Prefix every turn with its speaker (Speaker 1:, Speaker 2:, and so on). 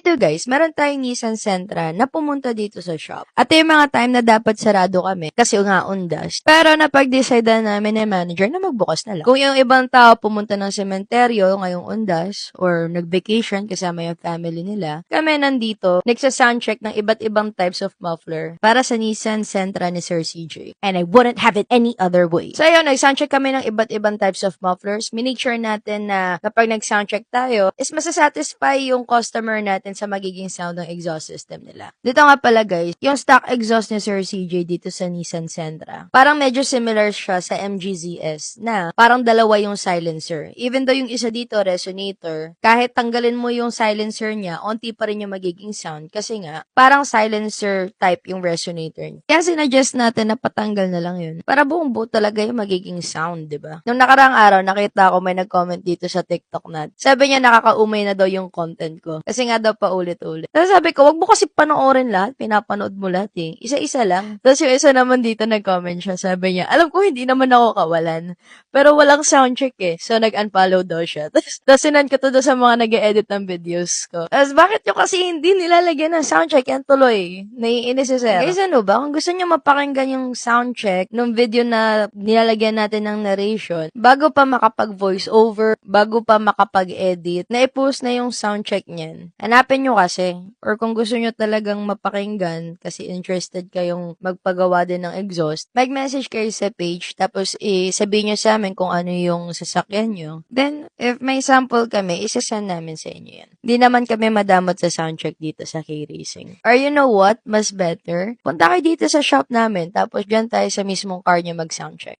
Speaker 1: Ito guys, meron tayong Nissan Sentra na pumunta dito sa shop. At yung mga time na dapat sarado kami kasi nga undas. Pero napag-decide namin ng manager na magbukas na lang. Kung yung ibang tao pumunta ng sementeryo ngayong undas or nag-vacation kasama yung family nila, kami nandito nagsa-soundcheck ng iba't ibang types of muffler para sa Nissan Sentra ni Sir CJ. And I wouldn't have it any other way. So ayun, nag-soundcheck kami ng iba't ibang types of mufflers. Minake sure natin na kapag nag-soundcheck tayo, is masasatisfy yung customer natin sa magiging sound ng exhaust system nila. Dito nga pala guys, yung stock exhaust ni Sir CJ dito sa Nissan Sentra, parang medyo similar siya sa MG-ZS na parang dalawa yung silencer. Even though yung isa dito resonator, kahit tanggalin mo yung silencer niya, onti pa rin yung magiging sound kasi nga, parang silencer type yung resonator niya. Kaya sinadjust natin na patanggal na lang yun. Para buong buo talaga yung magiging sound, di ba? Nung nakaraang araw, nakita ko may nag-comment dito sa TikTok na, sabi niya nakakaumay na daw yung content ko. Kasi nga daw paulit-ulit. Tapos sabi ko, wag mo kasi panoorin lahat. Pinapanood mo lahat eh. Isa-isa lang. Tapos yung isa naman dito nag-comment siya. Sabi niya, alam ko hindi naman ako kawalan. Pero walang soundcheck eh. So nag-unfollow daw siya. Tapos sinand ko to doon sa mga nag-edit ng videos ko. Tapos bakit yung kasi hindi nilalagyan ng soundcheck? Yan tuloy. Naiinis si Sir. Guys, ano ba? Kung gusto niyo mapakinggan yung soundcheck nung video na nilalagyan natin ng narration, bago pa makapag-voice over, bago pa makapag-edit, na-post na yung soundcheck niyan. Hanapin nyo kasi, or kung gusto nyo talagang mapakinggan, kasi interested kayong magpagawa din ng exhaust, mag-message kayo sa page, tapos sabihin nyo sa amin kung ano yung sasakyan nyo. Then, if may sample kami, isasend namin sa inyo yan. Hindi naman kami madamot sa soundcheck dito sa K-Racing. Or you know what? Mas better? Punta kayo dito sa shop namin, tapos dyan tayo sa mismong car nyo mag-soundcheck.